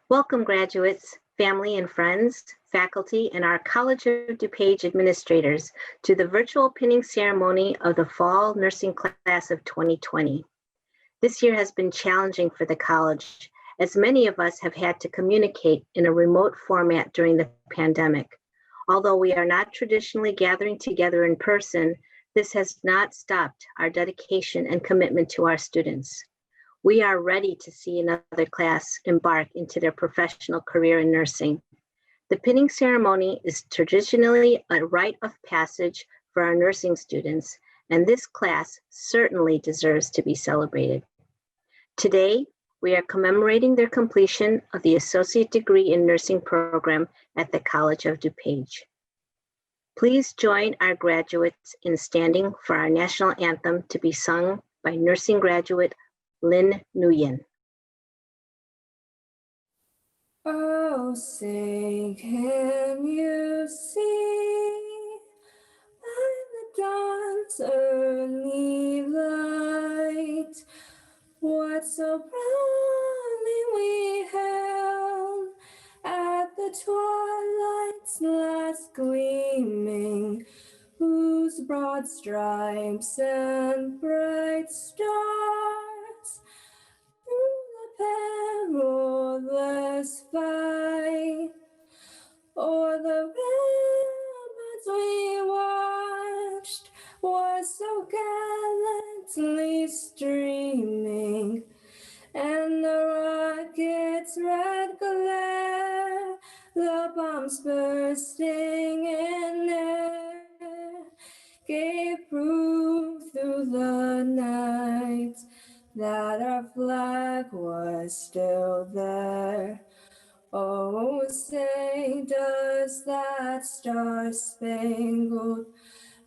Welcome, graduates, family and friends, faculty, and our College of DuPage administrators to the virtual pinning ceremony of the Fall Nursing Class of 2020. This year has been challenging for the college, as many of us have had to communicate in a remote format during the pandemic. Although we are not traditionally gathering together in person, this has not stopped our dedication and commitment to our students. We are ready to see another class embark into their professional career in nursing. The pinning ceremony is traditionally a rite of passage for our nursing students, and this class certainly deserves to be celebrated. Today, we are commemorating their completion of the Associate Degree in Nursing program at the College of DuPage. Please join our graduates in standing for our national anthem to be sung by nursing graduate Lynn Nguyen. Oh, say, can you see by the dawn's early light what so proudly we held at the twilight's last gleaming, whose broad stripes and bright stars through the perilous fight o'er the ramparts we watched was so gallantly streaming, and the rocket's red glare, the bombs bursting in air, gave proof through the night that our flag was still there. Oh, say, does that star-spangled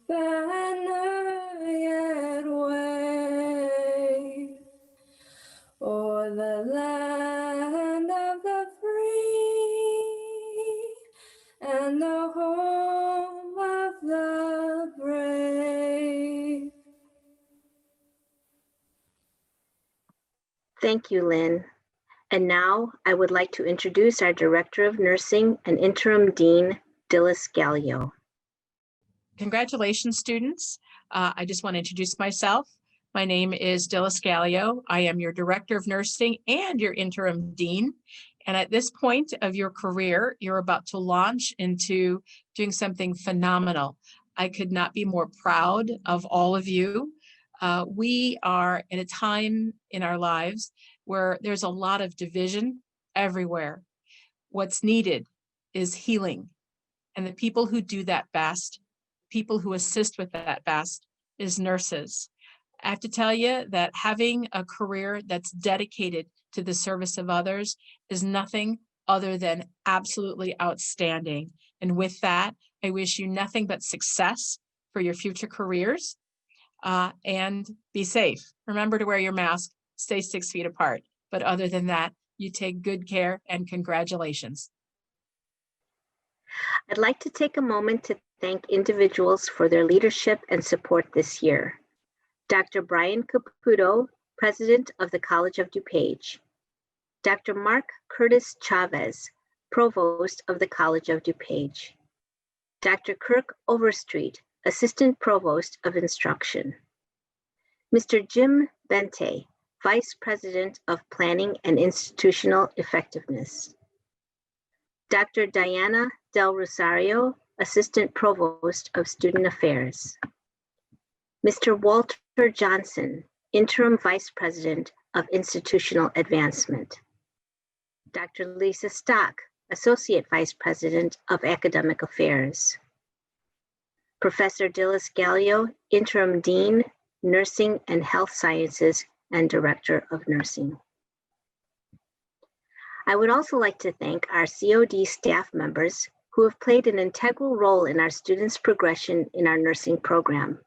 banner yet wave o'er the land of the free and the home of the brave? Thank you, Lynn. And now I would like to introduce our Director of Nursing and Interim Dean, Dilys Gallio. Congratulations, students. I just want to introduce myself. My name is Dilys Gallio. I am your Director of Nursing and your Interim Dean. And at this point of your career, you're about to launch into doing something phenomenal. I could not be more proud of all of you. We are at a time in our lives where there's a lot of division everywhere. What's needed is healing. And the people who do that best, people who assist with that best, is nurses. I have to tell you that having a career that's dedicated to the service of others is nothing other than absolutely outstanding. And with that, I wish you nothing but success for your future careers, and be safe. Remember to wear your mask, stay 6 feet apart. But other than that, you take good care, and congratulations. I'd like to take a moment to thank individuals for their leadership and support this year. Dr. Brian Caputo, President of the College of DuPage. Dr. Mark Curtis Chavez, Provost of the College of DuPage. Dr. Kirk Overstreet, Assistant Provost of Instruction. Mr. Jim Bente, Vice President of Planning and Institutional Effectiveness. Dr. Diana Del Rosario, Assistant Provost of Student Affairs. Mr. Walter Johnson, Interim Vice President of Institutional Advancement. Dr. Lisa Stock, Associate Vice President of Academic Affairs. Professor Dilys Gallio, Interim Dean, Nursing and Health Sciences and Director of Nursing. I would also like to thank our COD staff members who have played an integral role in our students' progression in our nursing program.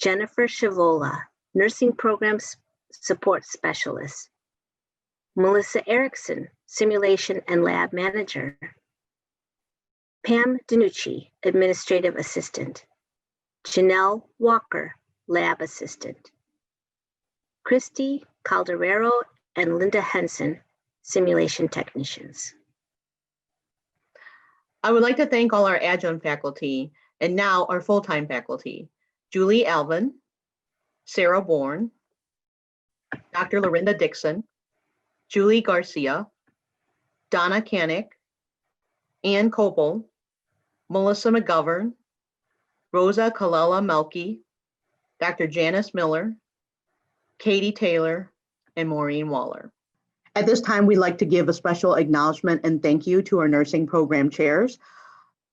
Jennifer Shavola, Nursing Program Support Specialist. Melissa Erickson, Simulation and Lab Manager. Pam Danucci, Administrative Assistant. Janelle Walker, Lab Assistant. Christy Calderero and Linda Henson, simulation technicians. I would like to thank all our adjunct faculty and now our full-time faculty, Julie Alvin, Sarah Bourne, Dr. Lorinda Dixon, Julie Garcia, Donna Canick, Ann Copel, Melissa McGovern, Rosa Kalela Melky, Dr. Janice Miller, Katie Taylor, and Maureen Waller. At this time, we'd like to give a special acknowledgement and thank you to our nursing program chairs,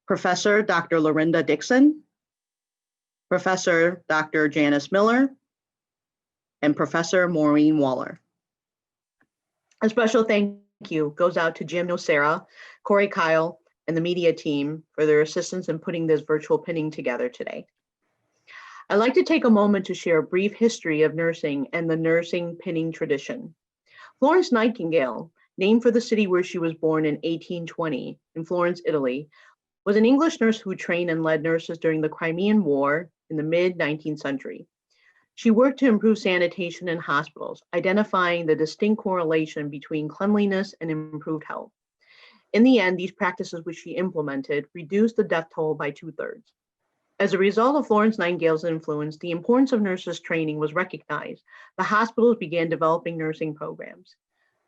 Professor Dr. Lorinda Dixon, Professor Dr. Janice Miller, and Professor Maureen Waller. A special thank you goes out to Jim Nocera, Corey Kyle, and the media team for their assistance in putting this virtual pinning together today. I'd like to take a moment to share a brief history of nursing and the nursing pinning tradition. Florence Nightingale, named for the city where she was born in 1820 in Florence, Italy, was an English nurse who trained and led nurses during the Crimean War in the mid-19th century. She worked to improve sanitation in hospitals, identifying the distinct correlation between cleanliness and improved health. In the end, these practices which she implemented reduced the death toll by 2/3. As a result of Florence Nightingale's influence, the importance of nurses training was recognized. The hospitals began developing nursing programs.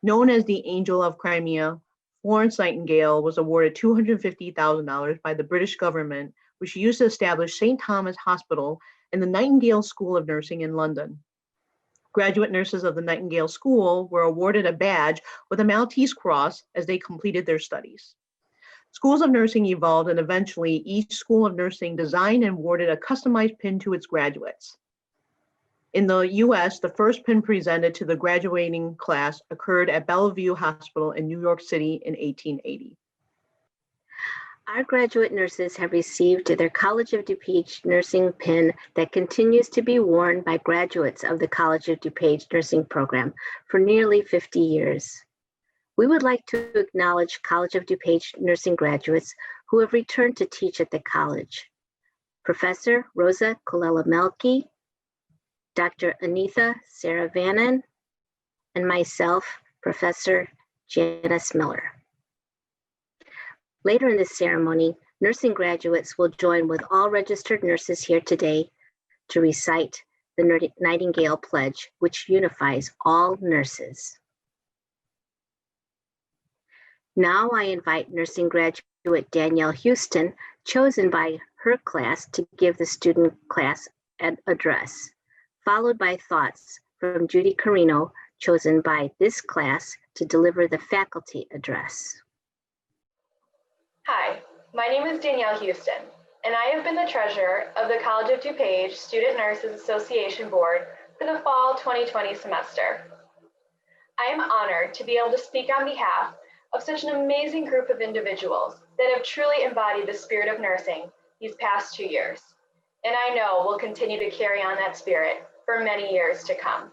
Known as the Angel of Crimea, Florence Nightingale was awarded $250,000 by the British government, which she used to establish St. Thomas Hospital and the Nightingale School of Nursing in London. Graduate nurses of the Nightingale School were awarded a badge with a Maltese cross as they completed their studies. Schools of nursing evolved, and eventually each school of nursing designed and awarded a customized pin to its graduates. In the US, the first pin presented to the graduating class occurred at Bellevue Hospital in New York City in 1880. Our graduate nurses have received their College of DuPage nursing pin that continues to be worn by graduates of the College of DuPage nursing program for nearly 50 years. We would like to acknowledge College of DuPage nursing graduates who have returned to teach at the college. Professor Rosa Kalela Melky, Dr. Anitha Saravanan, and myself, Professor Janice Miller. Later in this ceremony, nursing graduates will join with all registered nurses here today to recite the Nightingale Pledge, which unifies all nurses. Now I invite nursing graduate Danielle Houston, chosen by her class to give the student class an address, followed by thoughts from Judy Carino, chosen by this class to deliver the faculty address. Hi, my name is Danielle Houston, and I have been the treasurer of the College of DuPage Student Nurses Association Board for the fall 2020 semester. I am honored to be able to speak on behalf of such an amazing group of individuals that have truly embodied the spirit of nursing these past 2 years, and I know will continue to carry on that spirit for many years to come.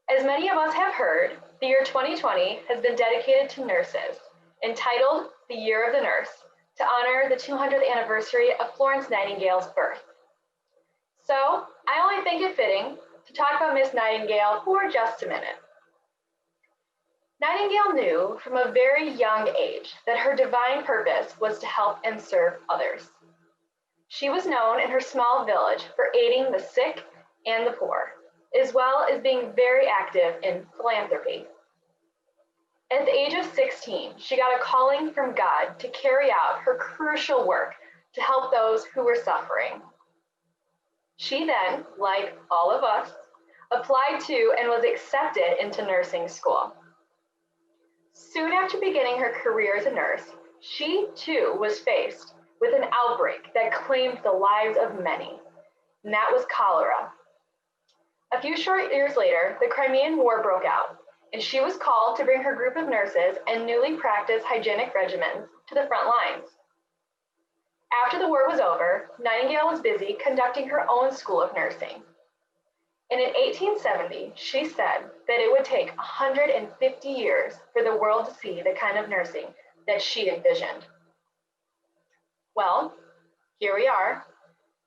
As many of us have heard, the year 2020 has been dedicated to nurses, entitled the Year of the Nurse, to honor the 200th anniversary of Florence Nightingale's birth. So I only think it fitting to talk about Miss Nightingale for just a minute. Nightingale knew from a very young age that her divine purpose was to help and serve others. She was known in her small village for aiding the sick and the poor, as well as being very active in philanthropy. At the age of 16, she got a calling from God to carry out her crucial work to help those who were suffering. She then, like all of us, applied to and was accepted into nursing school. Soon after beginning her career as a nurse, she too was faced with an outbreak that claimed the lives of many, and that was cholera. A few short years later, the Crimean War broke out, and she was called to bring her group of nurses and newly practiced hygienic regimens to the front lines. After the war was over, Nightingale was busy conducting her own school of nursing. And in 1870, she said that it would take 150 years for the world to see the kind of nursing that she envisioned. Well, here we are,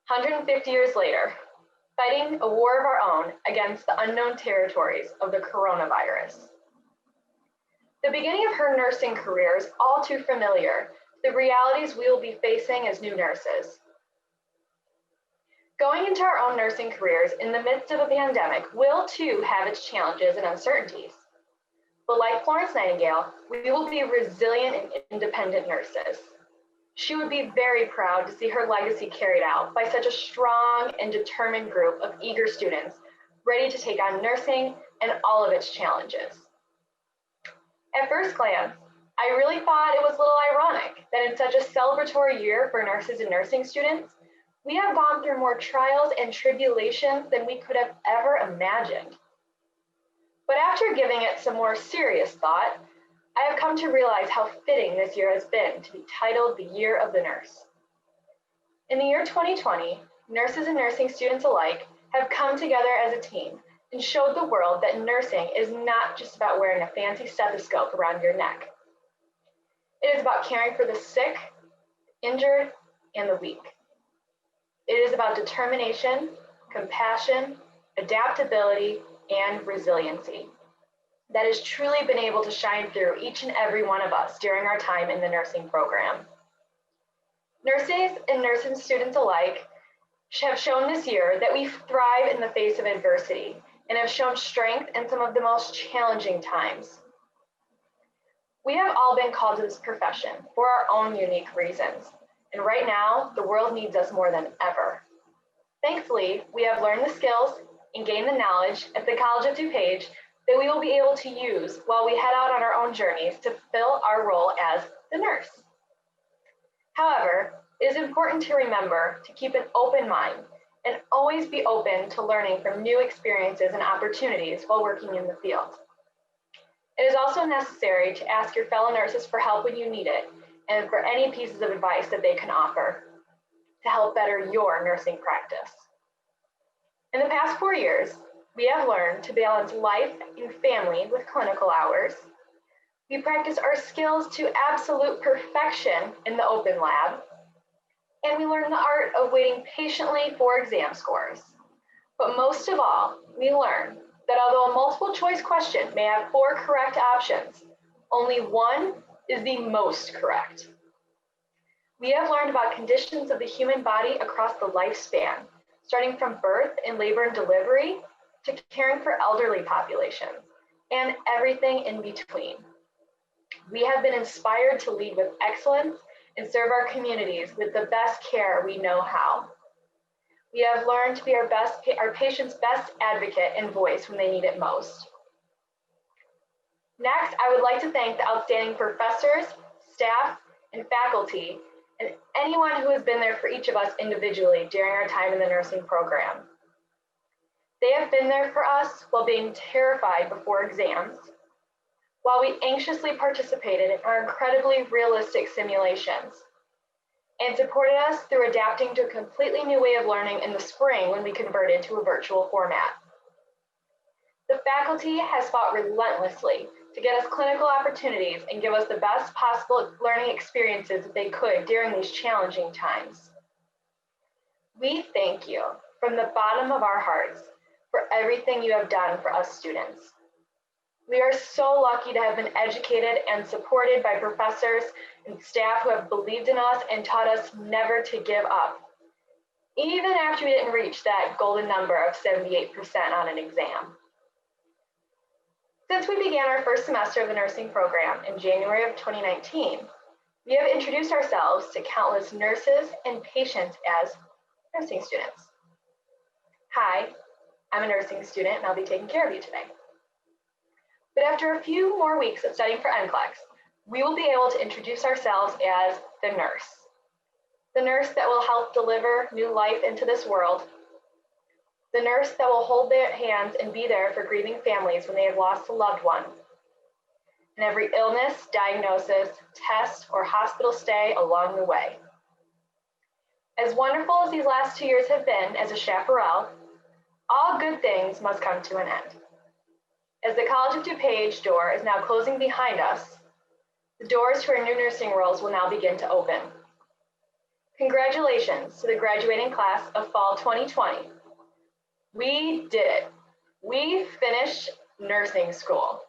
150 years later, fighting a war of our own against the unknown territories of the coronavirus. The beginning of her nursing career is all too familiar to the realities we will be facing as new nurses. Going into our own nursing careers in the midst of a pandemic will too have its challenges and uncertainties. But like Florence Nightingale, we will be resilient and independent nurses. She would be very proud to see her legacy carried out by such a strong and determined group of eager students ready to take on nursing and all of its challenges. At first glance, I really thought it was a little ironic that in such a celebratory year for nurses and nursing students, we have gone through more trials and tribulations than we could have ever imagined. But after giving it some more serious thought, I have come to realize how fitting this year has been to be titled the Year of the Nurse. In the year 2020, nurses and nursing students alike have come together as a team and showed the world that nursing is not just about wearing a fancy stethoscope around your neck. It is about caring for the sick, injured, and the weak. It is about determination, compassion, adaptability, and resiliency that has truly been able to shine through each and every one of us during our time in the nursing program. Nurses and nursing students alike have shown this year that we thrive in the face of adversity and have shown strength in some of the most challenging times. We have all been called to this profession for our own unique reasons, and right now, the world needs us more than ever. Thankfully, we have learned the skills and gained the knowledge at the College of DuPage that we will be able to use while we head out on our own journeys to fill our role as the nurse. However, it is important to remember to keep an open mind and always be open to learning from new experiences and opportunities while working in the field. It is also necessary to ask your fellow nurses for help when you need it and for any pieces of advice that they can offer to help better your nursing practice. In the past 4 years, we have learned to balance life and family with clinical hours. We practice our skills to absolute perfection in the open lab, and we learn the art of waiting patiently for exam scores. But most of all, we learn that although a multiple choice question may have 4 correct options, only one is the most correct. We have learned about conditions of the human body across the lifespan, starting from birth and labor and delivery to caring for elderly populations and everything in between. We have been inspired to lead with excellence and serve our communities with the best care we know how. We have learned to be our patients' best advocate and voice when they need it most. Next, I would like to thank the outstanding professors, staff, and faculty, and anyone who has been there for each of us individually during our time in the nursing program. They have been there for us while being terrified before exams, while we anxiously participated in our incredibly realistic simulations, and supported us through adapting to a completely new way of learning in the spring when we converted to a virtual format. The faculty has fought relentlessly to get us clinical opportunities and give us the best possible learning experiences that they could during these challenging times. We thank you from the bottom of our hearts for everything you have done for us students. We are so lucky to have been educated and supported by professors and staff who have believed in us and taught us never to give up, even after we didn't reach that golden number of 78% on an exam. Since we began our first semester of the nursing program in January of 2019, we have introduced ourselves to countless nurses and patients as nursing students. Hi, I'm a nursing student and I'll be taking care of you today. But after a few more weeks of studying for NCLEX, we will be able to introduce ourselves as the nurse that will help deliver new life into this world, the nurse that will hold their hands and be there for grieving families when they have lost a loved one, and every illness, diagnosis, test, or hospital stay along the way. As wonderful as these last 2 years have been as a chaparral, all good things must come to an end. As the College of DuPage door is now closing behind us, the doors to our new nursing roles will now begin to open. Congratulations to the graduating class of fall 2020. We did it. We finished nursing school.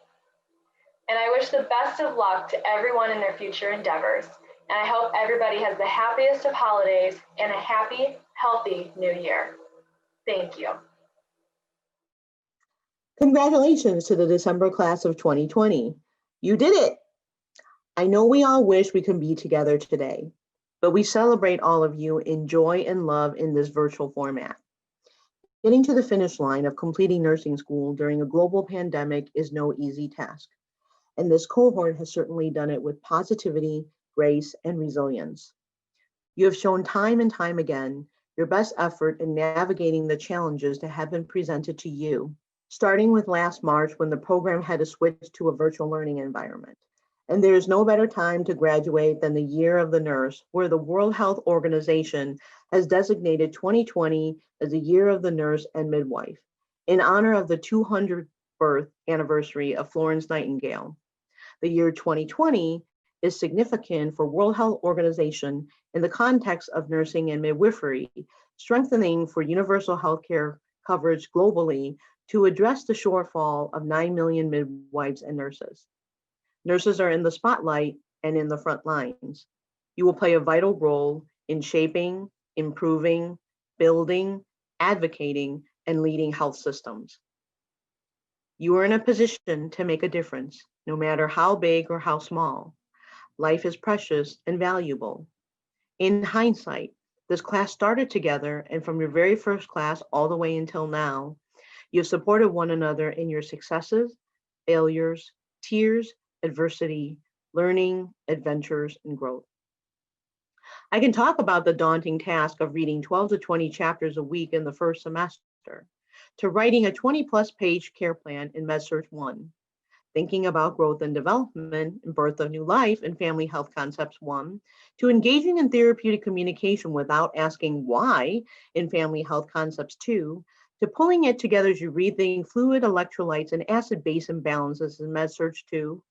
And I wish the best of luck to everyone in their future endeavors. And I hope everybody has the happiest of holidays and a happy, healthy new year. Thank you. Congratulations to the December class of 2020. You did it. I know we all wish we could be together today, but we celebrate all of you in joy and love in this virtual format. Getting to the finish line of completing nursing school during a global pandemic is no easy task, and this cohort has certainly done it with positivity, grace, and resilience. You have shown time and time again your best effort in navigating the challenges that have been presented to you, starting with last March when the program had to switch to a virtual learning environment. And there is no better time to graduate than the Year of the Nurse, where the World Health Organization has designated 2020 as the Year of the Nurse and Midwife, in honor of the 200th birth anniversary of Florence Nightingale. The year 2020 is significant for World Health Organization in the context of nursing and midwifery, strengthening for universal healthcare coverage globally to address the shortfall of 9 million midwives and nurses. Nurses are in the spotlight and in the front lines. You will play a vital role in shaping, improving, building, advocating, and leading health systems. You are in a position to make a difference, no matter how big or how small. Life is precious and valuable. In hindsight, this class started together, and from your very first class all the way until now, you have supported one another in your successes, failures, tears, adversity, learning, adventures, and growth. I can talk about the daunting task of reading 12 to 20 chapters a week in the first semester, to writing a 20-plus page care plan in MedSearch 1, thinking about growth and development and birth of new life in Family Health Concepts 1, to engaging in therapeutic communication without asking why in Family Health Concepts 2, to pulling it together as you rethink fluid electrolytes and acid-base imbalances in MedSearch 2,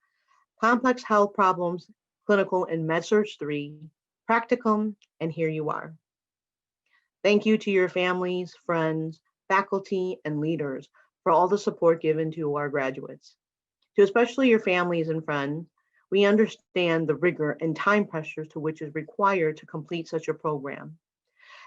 complex health problems, clinical in MedSearch 3, practicum, and here you are. Thank you to your families, friends, faculty, and leaders for all the support given to our graduates. To especially your families and friends, we understand the rigor and time pressures to which is required to complete such a program.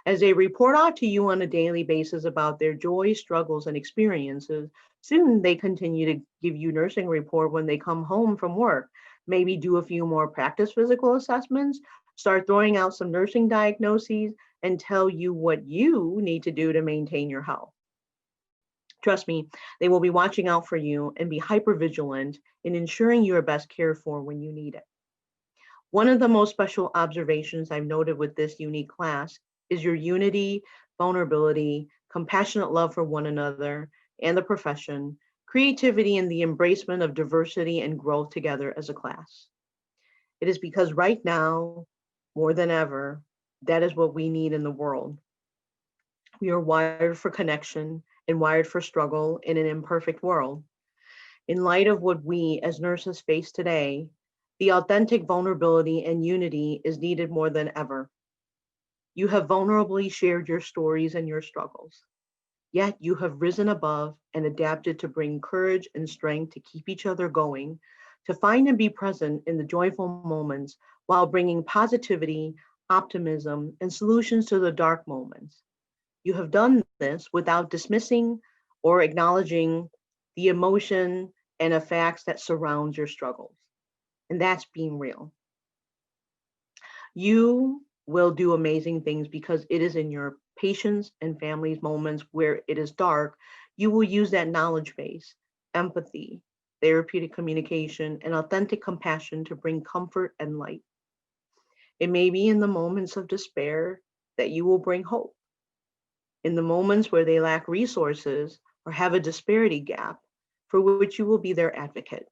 As they report out to you on a daily basis about their joys, struggles, and experiences, soon they continue to give you nursing report when they come home from work, maybe do a few more practice physical assessments, start throwing out some nursing diagnoses, and tell you what you need to do to maintain your health. Trust me, they will be watching out for you and be hypervigilant in ensuring you are best cared for when you need it. One of the most special observations I've noted with this unique class is your unity, vulnerability, compassionate love for one another and the profession, creativity, and the embracement of diversity and growth together as a class. It is because right now, more than ever, that is what we need in the world. We are wired for connection and wired for struggle in an imperfect world. In light of what we as nurses face today, the authentic vulnerability and unity is needed more than ever. You have vulnerably shared your stories and your struggles, yet you have risen above and adapted to bring courage and strength to keep each other going, to find and be present in the joyful moments while bringing positivity, optimism, and solutions to the dark moments. You have done this without dismissing or acknowledging the emotion and the facts that surround your struggles. And that's being real. You will do amazing things because it is in your patients and families' moments where it is dark. You will use that knowledge base, empathy, therapeutic communication, and authentic compassion to bring comfort and light. It may be in the moments of despair that you will bring hope. In the moments where they lack resources or have a disparity gap, for which you will be their advocate.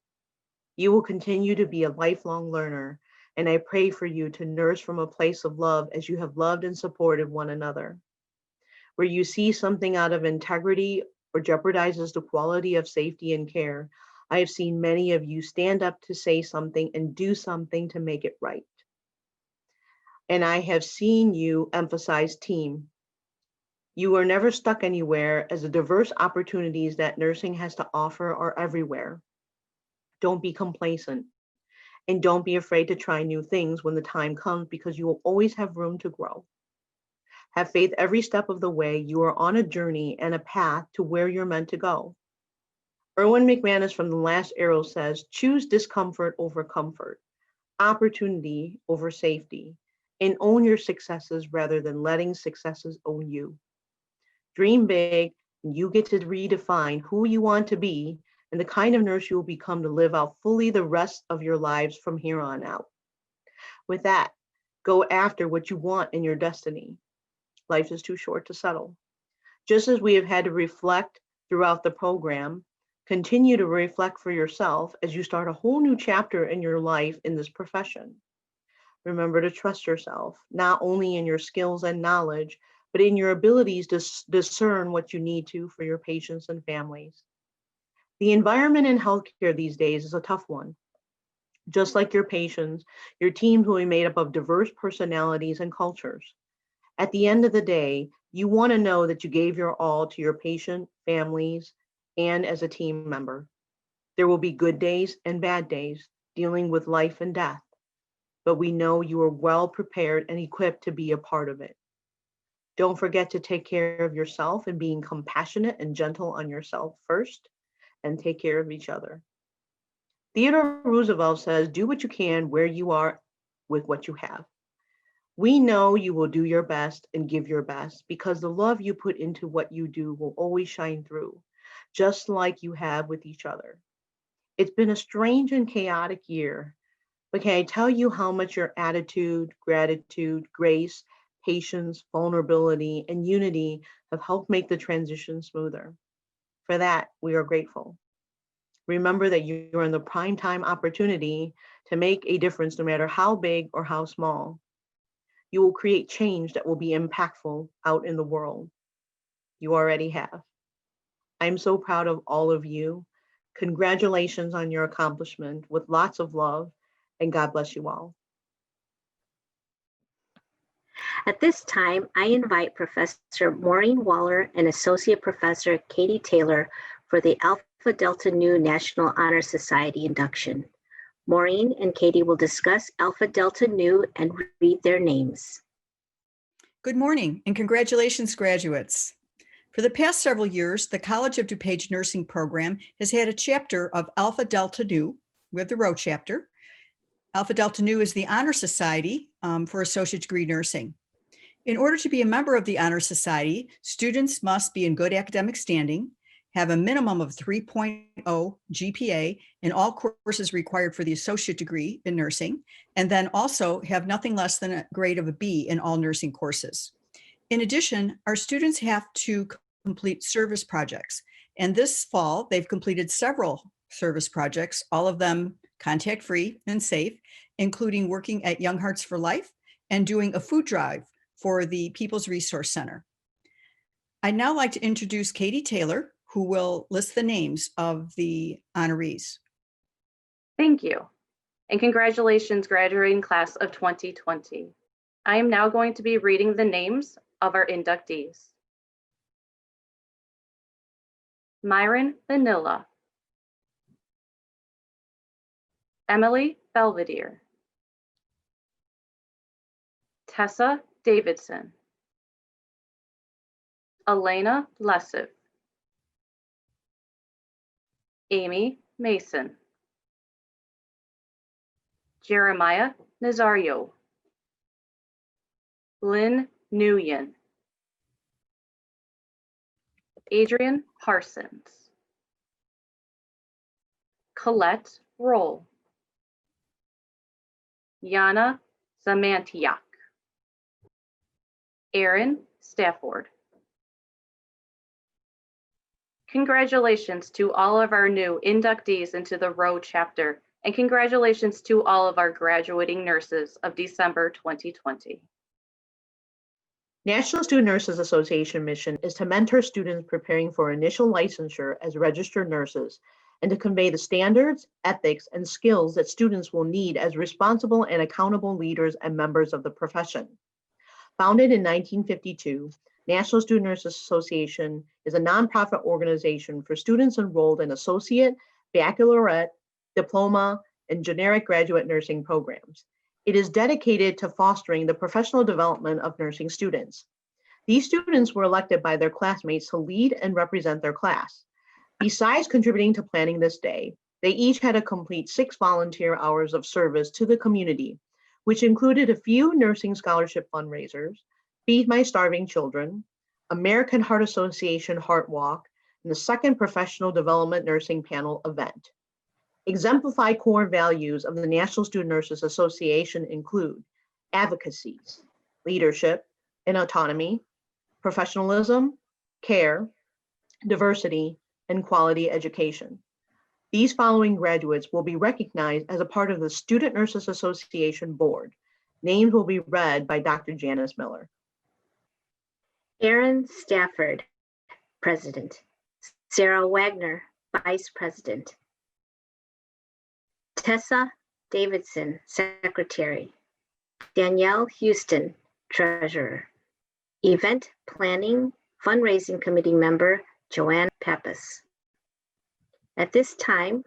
You will continue to be a lifelong learner, and I pray for you to nurse from a place of love as you have loved and supported one another. Where you see something out of integrity or jeopardizes the quality of safety and care, I have seen many of you stand up to say something and do something to make it right. And I have seen you emphasize team. You are never stuck anywhere, as the diverse opportunities that nursing has to offer are everywhere. Don't be complacent. And don't be afraid to try new things when the time comes, because you will always have room to grow. Have faith every step of the way. You are on a journey and a path to where you're meant to go. Erwin McManus from The Last Arrow says, choose discomfort over comfort, opportunity over safety, and own your successes rather than letting successes own you. Dream big, and you get to redefine who you want to be and the kind of nurse you will become to live out fully the rest of your lives from here on out. With that, go after what you want in your destiny. Life is too short to settle. Just as we have had to reflect throughout the program, continue to reflect for yourself as you start a whole new chapter in your life in this profession. Remember to trust yourself, not only in your skills and knowledge, but in your abilities to discern what you need to for your patients and families. The environment in healthcare these days is a tough one. Just like your patients, your teams will be made up of diverse personalities and cultures. At the end of the day, you want to know that you gave your all to your patient, families, and as a team member. There will be good days and bad days dealing with life and death, but we know you are well prepared and equipped to be a part of it. Don't forget to take care of yourself and being compassionate and gentle on yourself first, and take care of each other. Theodore Roosevelt says, do what you can where you are with what you have. We know you will do your best and give your best because the love you put into what you do will always shine through, just like you have with each other. It's been a strange and chaotic year, but can I tell you how much your attitude, gratitude, grace, patience, vulnerability, and unity have helped make the transition smoother? For that, we are grateful. Remember that you're in the prime time opportunity to make a difference no matter how big or how small. You will create change that will be impactful out in the world. You already have. I'm so proud of all of you. Congratulations on your accomplishment with lots of love, and God bless you all. At this time, I invite Professor Maureen Waller and Associate Professor Katie Taylor for the Alpha Delta Nu National Honor Society induction. Maureen and Katie will discuss Alpha Delta Nu and read their names. Good morning and congratulations, graduates. For the past several years, the College of DuPage Nursing Program has had a chapter of Alpha Delta Nu. We have the Row chapter. Alpha Delta Nu is the honor society for associate degree nursing. In order to be a member of the honor society, students must be in good academic standing, have a minimum of 3.0 GPA in all courses required for the associate degree in nursing, and then also have nothing less than a grade of a B in all nursing courses. In addition, our students have to complete service projects, and this fall they've completed several service projects, all of them contact-free and safe, including working at Young Hearts for Life and doing a food drive for the People's Resource Center. I'd now like to introduce Katie Taylor, who will list the names of the honorees. Thank you, and congratulations, graduating class of 2020. I am now going to be reading the names of our inductees. Myron Vanilla, Emily Belvedere, Tessa Davidson, Elena Lessive, Amy Mason, Jeremiah Nazario, Lynn Nguyen, Adrian Parsons, Colette Roll, Yana Zamantiak, Aaron Stafford. Congratulations to all of our new inductees into the Row chapter, and congratulations to all of our graduating nurses of December 2020. National Student Nurses Association mission is to mentor students preparing for initial licensure as registered nurses and to convey the standards, ethics, and skills that students will need as responsible and accountable leaders and members of the profession. Founded in 1952, National Student Nurses Association is a nonprofit organization for students enrolled in associate, baccalaureate, diploma, and generic graduate nursing programs. It is dedicated to fostering the professional development of nursing students. These students were elected by their classmates to lead and represent their class. Besides contributing to planning this day, they each had to complete 6 volunteer hours of service to the community, which included a few nursing scholarship fundraisers, Feed My Starving Children, American Heart Association Heart Walk, and the second Professional Development Nursing Panel event. Exemplified core values of the National Student Nurses Association include advocacy, leadership and autonomy, professionalism, care, diversity, and quality education. These following graduates will be recognized as a part of the Student Nurses Association Board. Names will be read by Dr. Janice Miller. Aaron Stafford, President. Sarah Wagner, Vice President. Tessa Davidson, Secretary. Danielle Houston, Treasurer. Event Planning Fundraising Committee Member, Joanne Pappas. At this time,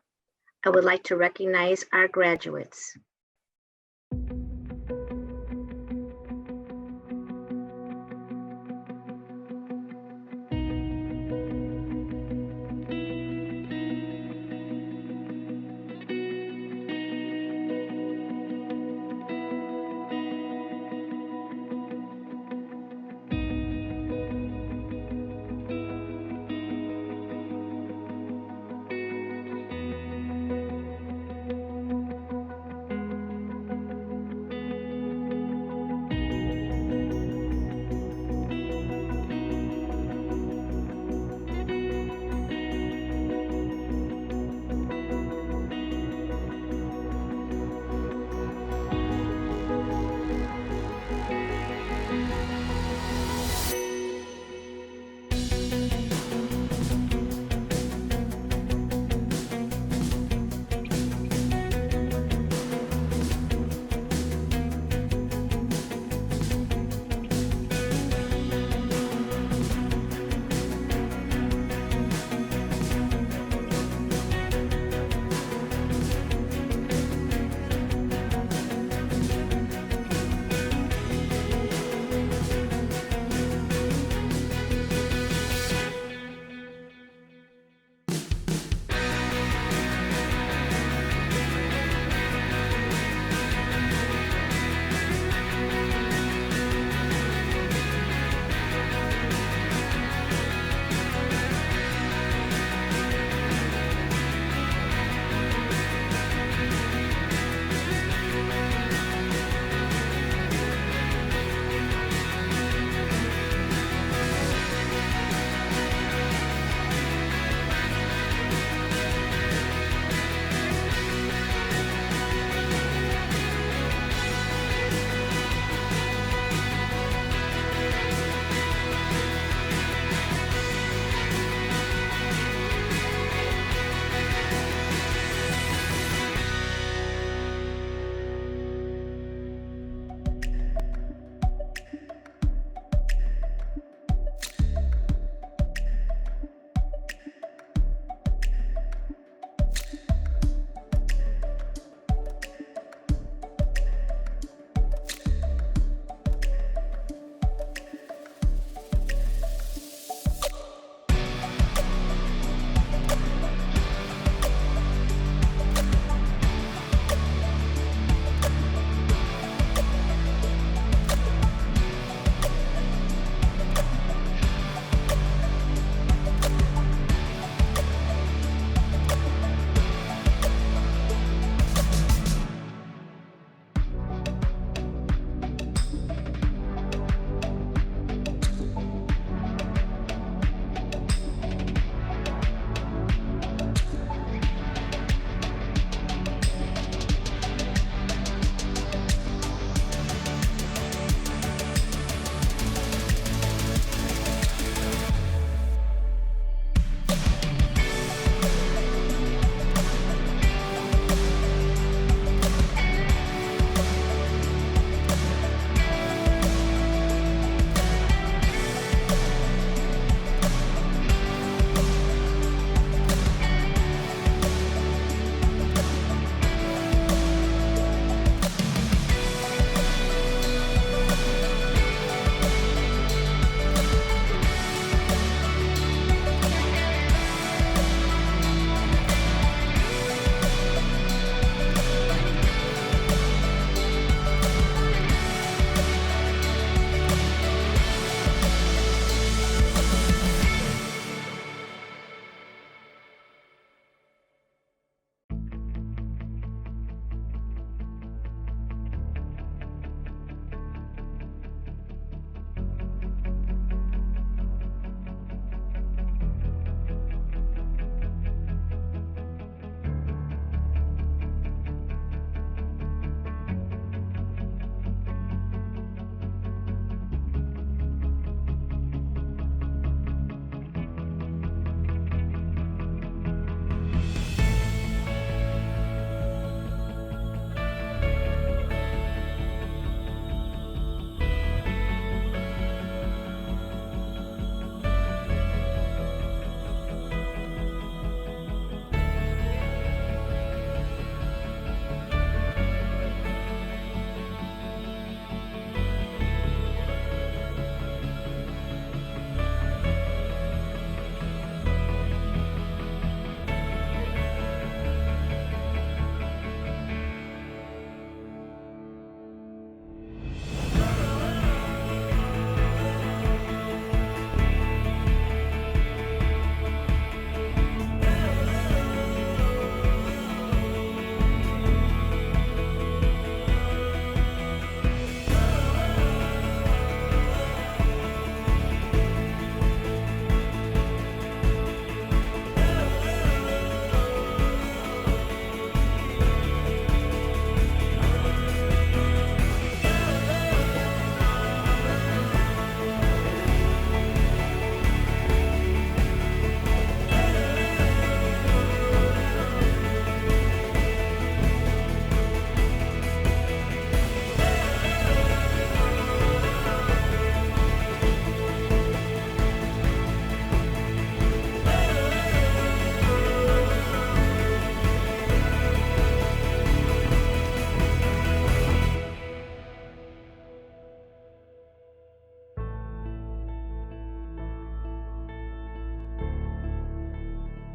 I would like to recognize our graduates.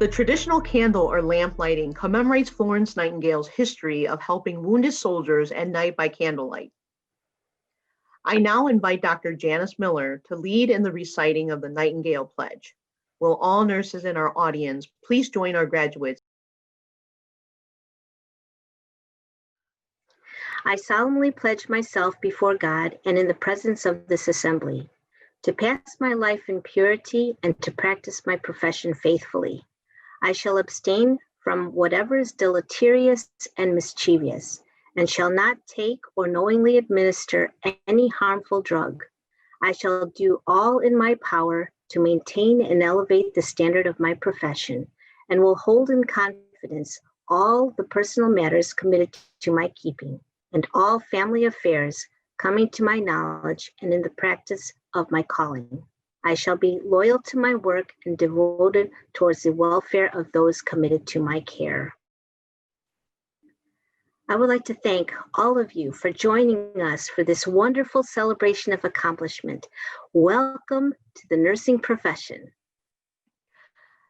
The traditional candle or lamp lighting commemorates Florence Nightingale's history of helping wounded soldiers at night by candlelight. I now invite Dr. Janice Miller to lead in the reciting of the Nightingale Pledge. Will all nurses in our audience please join our graduates? I solemnly pledge myself before God and in the presence of this assembly to pass my life in purity and to practice my profession faithfully. I shall abstain from whatever is deleterious and mischievous, and shall not take or knowingly administer any harmful drug. I shall do all in my power to maintain and elevate the standard of my profession, and will hold in confidence all the personal matters committed to my keeping, and all family affairs coming to my knowledge and in the practice of my calling. I shall be loyal to my work and devoted towards the welfare of those committed to my care. I would like to thank all of you for joining us for this wonderful celebration of accomplishment. Welcome to the nursing profession.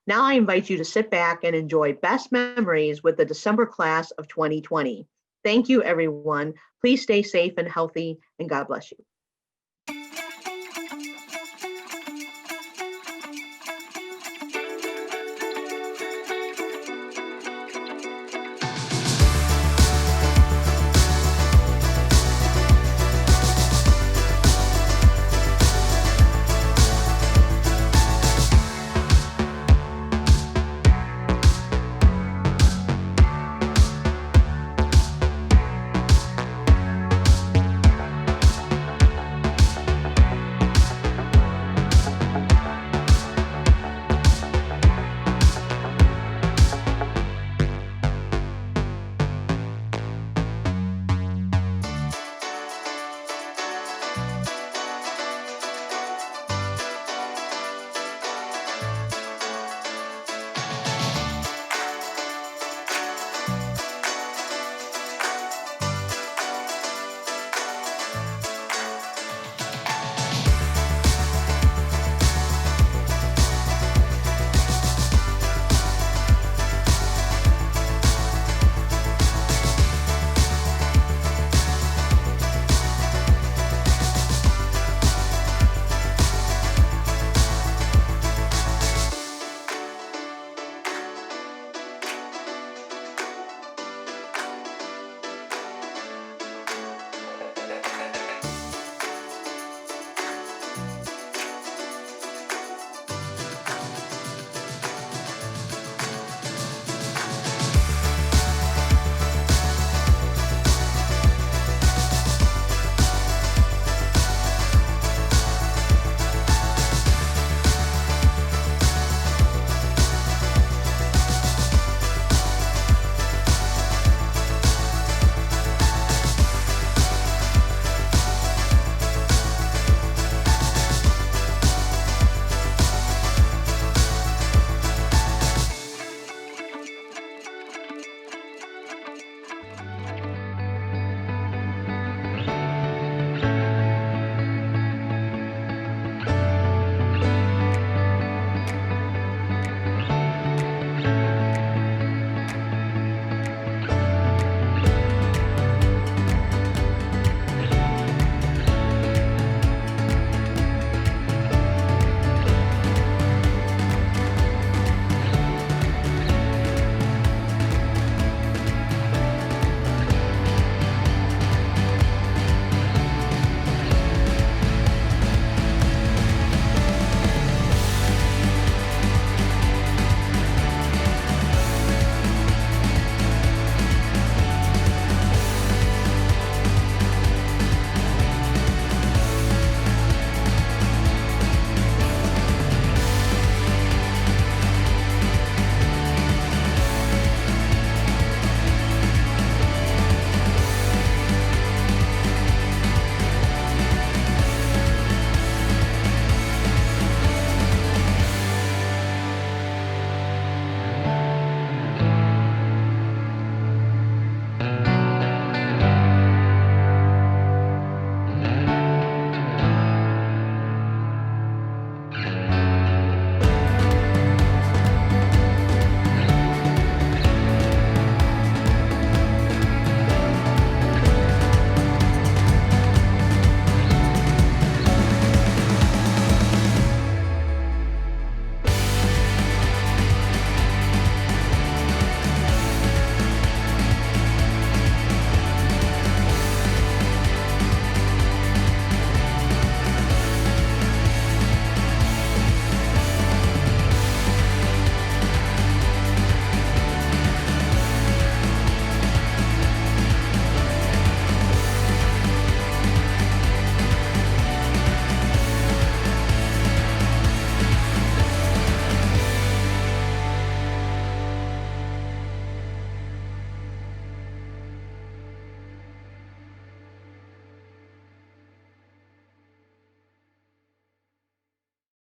Now I invite you to sit back and enjoy best memories with the December class of 2020. Thank you, everyone. Please stay safe and healthy, and God bless you.